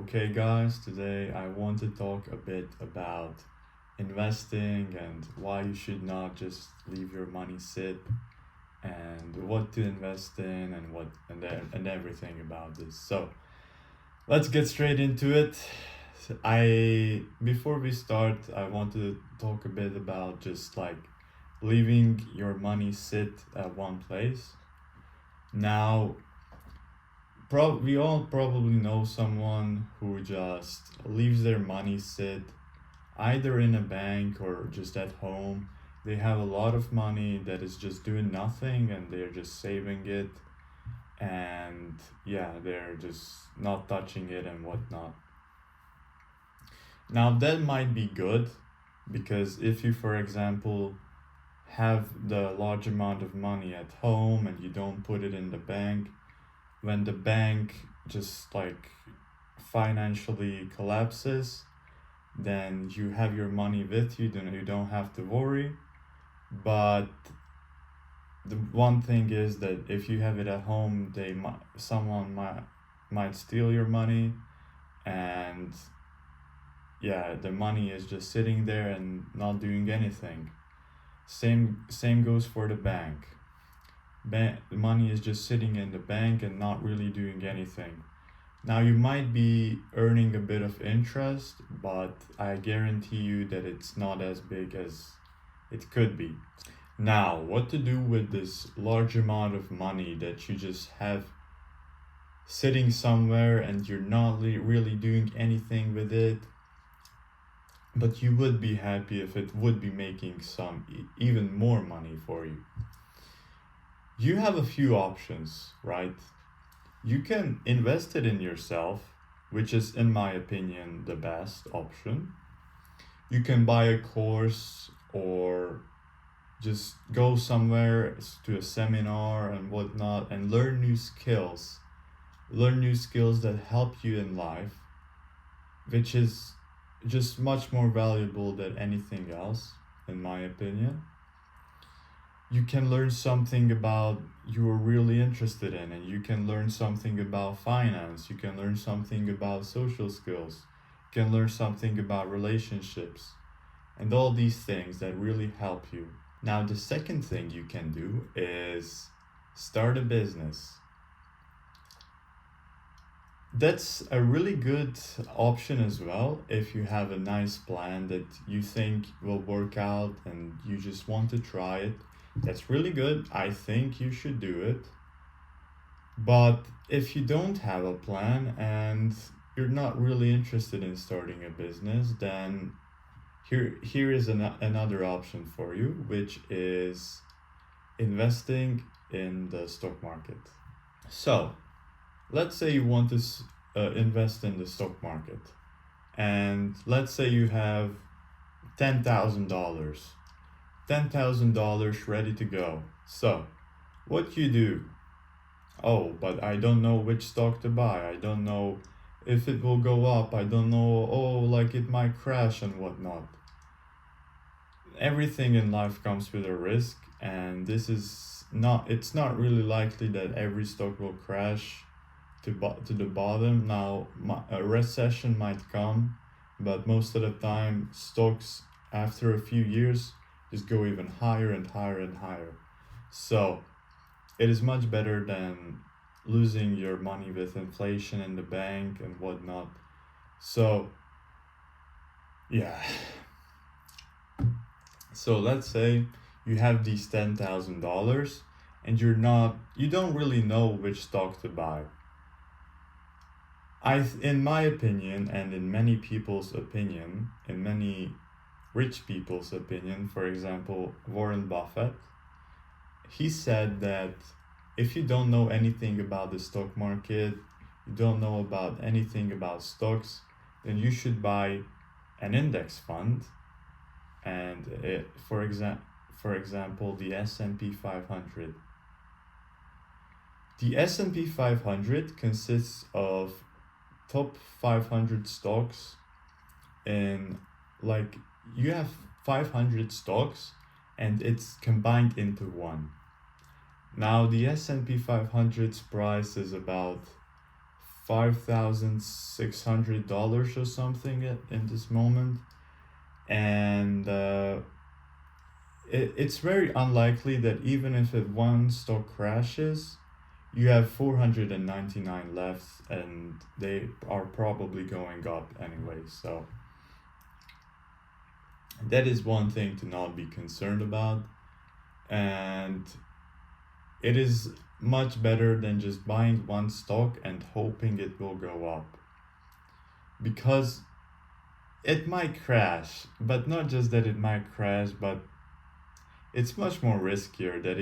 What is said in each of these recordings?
Okay, guys, today I want to talk a bit about investing and why you should not just leave your money sit and what to invest in and and everything about this. So, let's get straight into it. I Before we start, I want to talk a bit about just like leaving your money sit at one place. Now, we all probably know someone who just leaves their money sit either in a bank or just at home. They have a lot of money that is just doing nothing and they're just saving it, and yeah, they're just not touching it and whatnot. Now, that might be good because if you, for example, have the large amount of money at home and you don't put it in the bank, when the bank just like financially collapses, then you have your money with you, then you don't have to worry. But the one thing is that if you have it at home, someone might steal your money, and yeah, the money is just sitting there and not doing anything. Same goes for the bank. The money is just sitting in the bank and not really doing anything. Now, you might be earning a bit of interest, but I guarantee you that it's not as big as it could be. Now, what to do with this large amount of money that you just have sitting somewhere and you're not really doing anything with it, but you would be happy if it would be making some even more money for you. You have a few options, right? You can invest it in yourself, which is, in my opinion, the best option. You can buy a course or just go somewhere to a seminar and whatnot and learn new skills. Learn new skills that help you in life, which is just much more valuable than anything else, in my opinion. You can learn something about you're really interested in, and you can learn something about finance, you can learn something about social skills, you can learn something about relationships, and all these things that really help you. Now, the second thing you can do is start a business. That's a really good option as well if you have a nice plan that you think will work out and you just want to try it. That's really good. I think you should do it. But if you don't have a plan and you're not really interested in starting a business, then here is another option for you, which is investing in the stock market. So, let's say you want to invest in the stock market, and let's say you have $10,000. $10,000 ready to go. So, what you do? Oh, but I don't know which stock to buy. I don't know if it will go up. I don't know, oh, like it might crash and whatnot. Everything in life comes with a risk, and it's not really likely that every stock will crash to the bottom. Now, a recession might come, but most of the time, stocks after a few years just go even higher and higher and higher. So, it is much better than losing your money with inflation in the bank and whatnot. So, yeah. So, let's say you have these $10,000 and you don't really know which stock to buy. In my opinion, and in many people's opinion, in many rich people's opinion, for example, Warren Buffett, he said that if you don't know anything about the stock market, you don't know about anything about stocks, then you should buy an index fund, and for example, the S&P 500. The S&P 500 consists of top 500 stocks, and like you have 500 stocks and it's combined into one. Now, the S&P 500's price is about $5,600 or something in this moment. And it's very unlikely that even if one stock crashes, you have 499 left, and they are probably going up anyway. So that is one thing to not be concerned about. And it is much better than just buying one stock and hoping it will go up, because it might crash. But not just that it might crash, but it's much more riskier that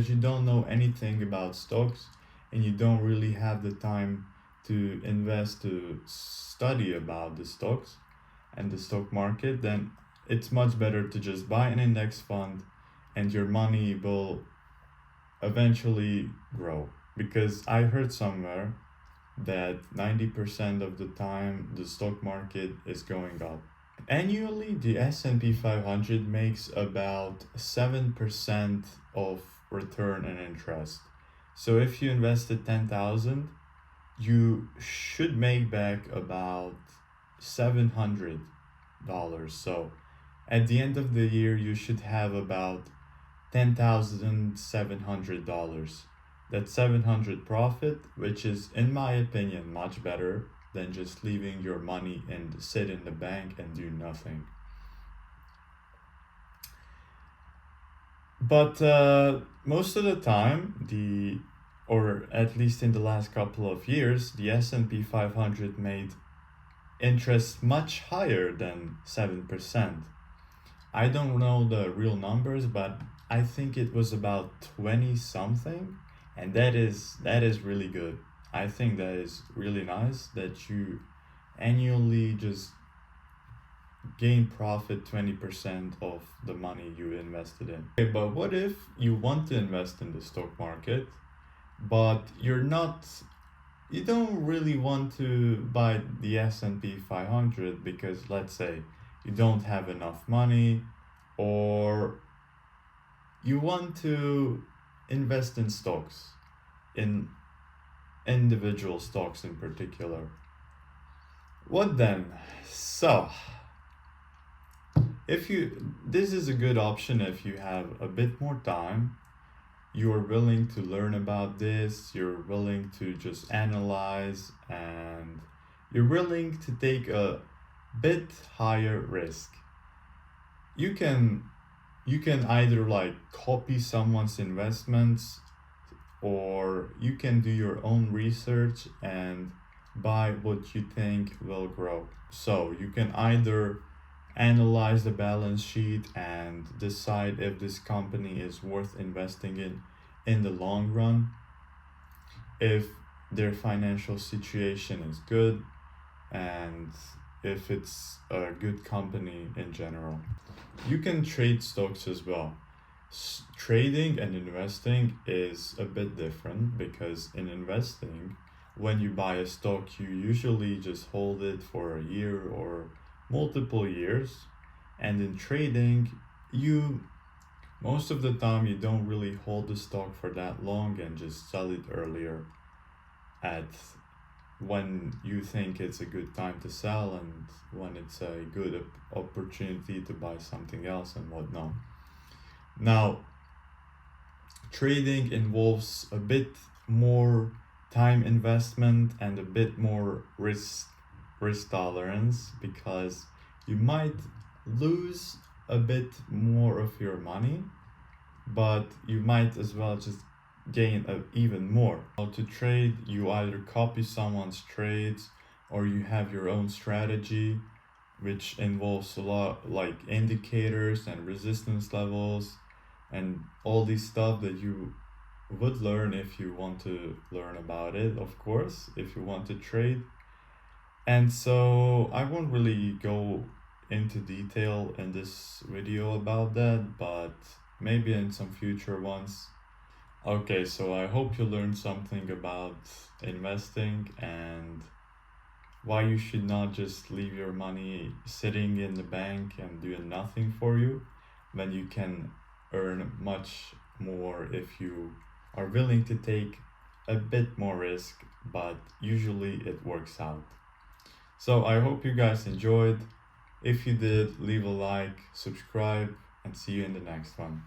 you don't know anything about stocks, and you don't really have the time to invest to study about the stocks and the stock market. Then it's much better to just buy an index fund, and your money will eventually grow. Because I heard somewhere that 90% of the time the stock market is going up. Annually, the S&P 500 makes about 7% of return and interest. So if you invested 10,000, you should make back about $700. So at the end of the year, you should have about $10,700. That's 700 profit, which is, in my opinion, much better than just leaving your money and sit in the bank and do nothing. But most of the time, or at least in the last couple of years, the S&P 500 made interest much higher than 7%. I don't know the real numbers, but I think it was about 20 something, and that is really good. I think that is really nice that you annually just gain profit 20% of the money you invested in. Okay, but what if you want to invest in the stock market, but you don't really want to buy the S&P 500 because, let's say, you don't have enough money, or you want to invest in stocks, in individual stocks in particular. What then? So, this is a good option if you have a bit more time, you are willing to learn about this, you're willing to just analyze, and you're willing to take a bit higher risk. You can either like copy someone's investments, or you can do your own research and buy what you think will grow. So you can either analyze the balance sheet and decide if this company is worth investing in the long run, if their financial situation is good, and if it's a good company in general. You can trade stocks as well. Trading and investing is a bit different, because in investing, when you buy a stock, you usually just hold it for a year or multiple years. And in trading, most of the time you don't really hold the stock for that long and just sell it earlier at when you think it's a good time to sell, and when it's a good opportunity to buy something else and whatnot. Now, trading involves a bit more time investment and a bit more risk tolerance, because you might lose a bit more of your money, but you might as well just gain even more. How to trade, you either copy someone's trades, or you have your own strategy, which involves a lot like indicators and resistance levels and all these stuff that you would learn if you want to learn about it, of course, if you want to trade. And so I won't really go into detail in this video about that, but maybe in some future ones. Okay, so I hope you learned something about investing and why you should not just leave your money sitting in the bank and doing nothing for you, when you can earn much more if you are willing to take a bit more risk, but usually it works out. So I hope you guys enjoyed. If you did, leave a like, subscribe, and see you in the next one.